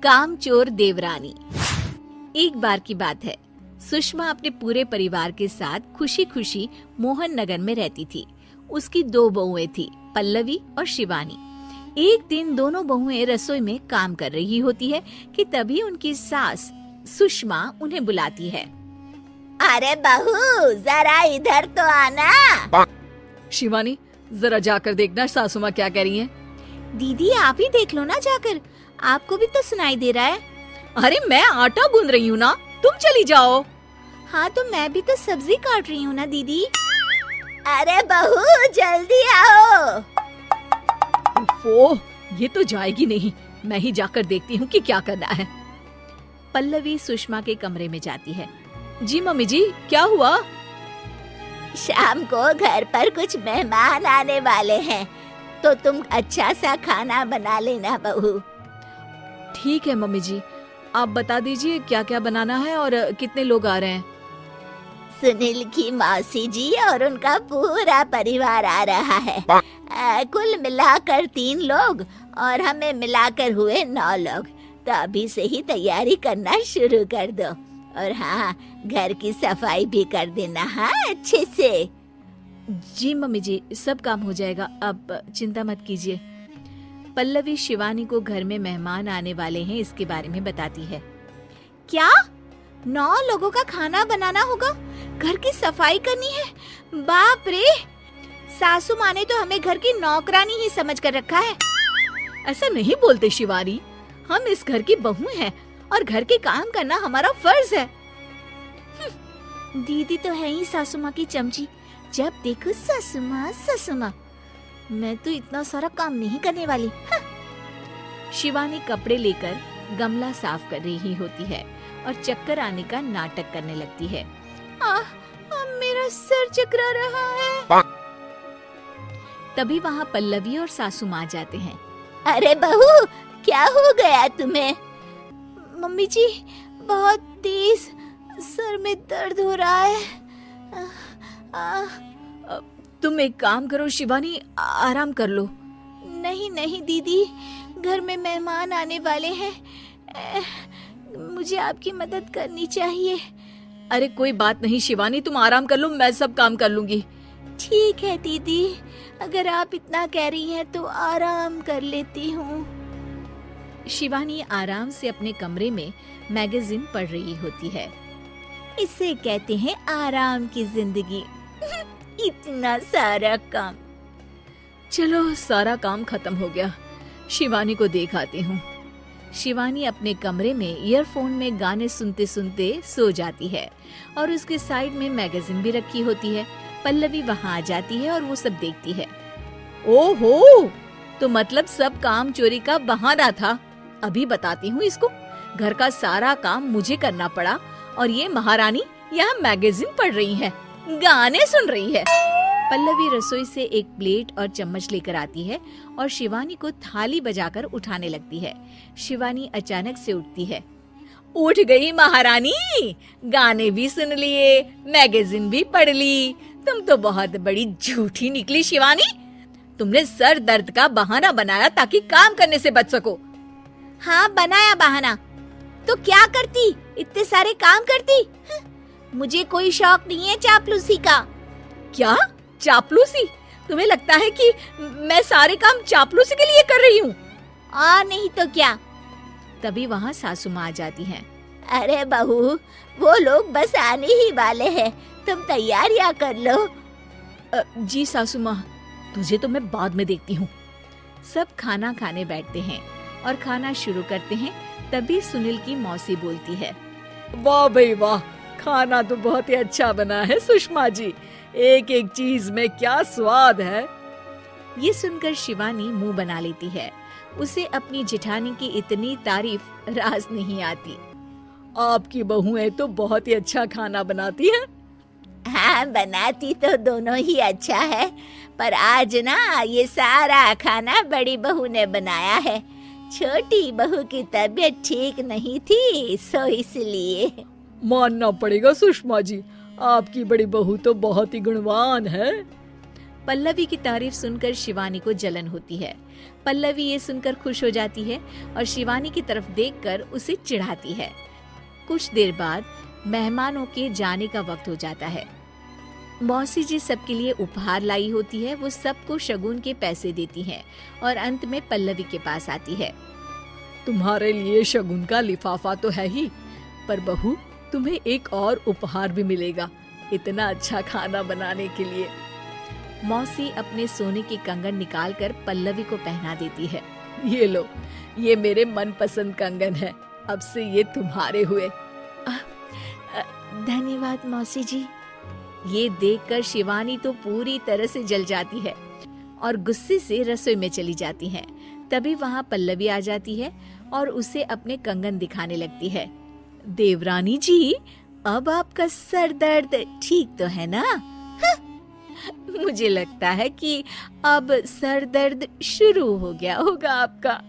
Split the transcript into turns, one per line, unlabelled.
कामचोर देवरानी। एक बार की बात है, सुषमा अपने पूरे परिवार के साथ खुशी खुशी मोहन नगर में रहती थी। उसकी 2 बहुएं थी, पल्लवी और शिवानी। एक दिन दोनों बहुएं रसोई में काम कर रही होती है कि तभी उनकी सास सुषमा उन्हें बुलाती है।
अरे बहू, जरा इधर तो आना।
शिवानी, जरा जाकर देखना सासू माँ क्या कह रही हैं।
दीदी आप ही देख लो ना जाकर, आपको भी तो सुनाई दे रहा है।
अरे मैं आटा गूंद रही हूँ ना, तुम चली जाओ।
हाँ तो मैं भी तो सब्जी काट रही हूँ ना दीदी। अरे बहू जल्दी आओ।
ओह, ये तो जाएगी नहीं, मैं ही जाकर देखती हूँ कि क्या करना है। पल्लवी सुषमा के कमरे में जाती है। जी मम्मी जी, क्या हुआ?
शाम को घर पर कुछ मेहमान आने वाले हैं, तो तुम अच्छा सा खाना बना लेना बहू।
ठीक है मम्मी जी, आप बता दीजिए क्या क्या बनाना है और कितने लोग आ रहे हैं।
सुनील की मौसी जी और उनका पूरा परिवार आ रहा है। कुल मिलाकर 3 लोग और हमें मिलाकर हुए 9 लोग। तो अभी से ही तैयारी करना शुरू कर दो। और हाँ, घर की सफाई भी कर देना, हाँ अच्छे से।
जी मम्मी जी, सब काम हो जाएगा, आप चिंता मत कीजिए। पल्लवी शिवानी को घर में मेहमान आने वाले हैं इसके बारे में बताती है।
क्या 9 लोगों का खाना बनाना होगा, घर की सफाई करनी है? बाप रे, सासू माँ ने तो हमें घर की नौकरानी ही समझ कर रखा है।
ऐसा नहीं बोलते शिवानी, हम इस घर की बहू हैं और घर के काम करना हमारा फर्ज है।
दीदी तो है ही सासू माँ की चमची, जब देखो सासू माँ सासू माँ। मैं तो इतना सारा काम नहीं करने वाली।
शिवानी कपड़े लेकर गमला साफ कर रही होती है और चक्कर आने का नाटक करने लगती है।
मेरा सर चकरा रहा है।
तभी वहाँ पल्लवी और सासू माँ जाते हैं।
अरे बहू, क्या हो गया तुम्हें? मम्मी जी, बहुत तेज सर में दर्द हो रहा है।
तुम एक काम करो शिवानी, आराम कर लो।
नहीं नहीं दीदी, घर में मेहमान आने वाले हैं, मुझे आपकी मदद करनी चाहिए।
अरे कोई बात नहीं शिवानी, तुम आराम कर लो, मैं सब काम कर लूंगी।
ठीक है दीदी, अगर आप इतना कह रही हैं तो आराम कर लेती हूँ।
शिवानी आराम से अपने कमरे में मैगजीन पढ़ रही होती है।
इसे कहते हैं आराम की जिंदगी। इतना सारा काम।
चलो सारा काम खत्म हो गया, शिवानी को देख आती हूँ। शिवानी अपने कमरे में ईयरफोन में गाने सुनते सुनते सो जाती है और उसके साइड में मैगजीन भी रखी होती है। पल्लवी वहाँ आ जाती है और वो सब देखती है। ओहो, तो मतलब सब काम चोरी का बहाना था। अभी बताती हूँ इसको। घर का सारा काम मुझे करना पड़ा और ये महारानी यहाँ मैगजीन पढ़ रही है, गाने सुन रही है। पल्लवी रसोई से एक प्लेट और चम्मच लेकर आती है और शिवानी को थाली बजाकर उठाने लगती है। शिवानी अचानक से उठती है। उठ गई महारानी, गाने भी सुन लिए, मैगजीन भी पढ़ ली। तुम तो बहुत बड़ी झूठी निकली शिवानी। तुमने सर दर्द का बहाना बनाया ताकि काम करने से बच सको।
हाँ बनाया बहाना, तो क्या करती, इतने सारे काम करती। मुझे कोई शौक नहीं है चापलूसी का।
क्या चापलूसी? तुम्हें लगता है कि मैं सारे काम चापलूसी के लिए कर रही हूँ?
और नहीं तो क्या।
तभी वहाँ सासू माँ आ जाती हैं।
अरे बहू, वो लोग बस आने ही वाले हैं, तुम तैयारियां कर लो।
जी सासू माँ, तुझे तो मैं बाद में देखती हूँ। सब खाना खाने बैठते हैं और खाना शुरू करते हैं। तभी सुनील की मौसी बोलती है। वाह भाई वाह, खाना तो बहुत ही अच्छा बना है सुषमा जी, एक एक चीज में क्या स्वाद है। ये सुनकर शिवानी मुंह बना लेती है। उसे अपनी जेठानी की इतनी तारीफ रास नहीं आती। आपकी बहुएं तो बहुत ही अच्छा खाना बनाती हैं।
हाँ बनाती तो दोनों ही अच्छा है, पर आज ना ये सारा खाना बड़ी बहू ने बनाया है। छोटी बहू की तबीयत ठीक नहीं थी, सो इसलिए।
मानना पड़ेगा सुषमा जी, आपकी बड़ी बहू तो बहुत ही गुणवान है। पल्लवी की तारीफ सुनकर शिवानी को जलन होती है। पल्लवी ये सुनकर खुश हो जाती है और शिवानी की तरफ देखकर उसे चिढ़ाती है। कुछ देर बाद मेहमानों के जाने का वक्त हो जाता है। मौसी जी सबके लिए उपहार लाई होती है। वो सबको शगुन के पैसे देती हैं और अंत में पल्लवी के पास आती है।
तुम्हारे लिए शगुन का लिफाफा तो है ही, पर बहू तुम्हें एक और उपहार भी मिलेगा इतना अच्छा खाना बनाने के लिए।
मौसी अपने सोने के कंगन निकालकर पल्लवी को पहना देती है।
ये लो, ये मेरे मनपसंद कंगन है, अब से ये तुम्हारे हुए।
धन्यवाद मौसी जी।
ये देखकर शिवानी तो पूरी तरह से जल जाती है और गुस्से से रसोई में चली जाती है। तभी वहाँ पल्लवी आ जाती है और उसे अपने कंगन दिखाने लगती है।
देवरानी जी, अब आपका सर दर्द ठीक तो है ना?
मुझे लगता है कि अब सर दर्द शुरू हो गया होगा आपका।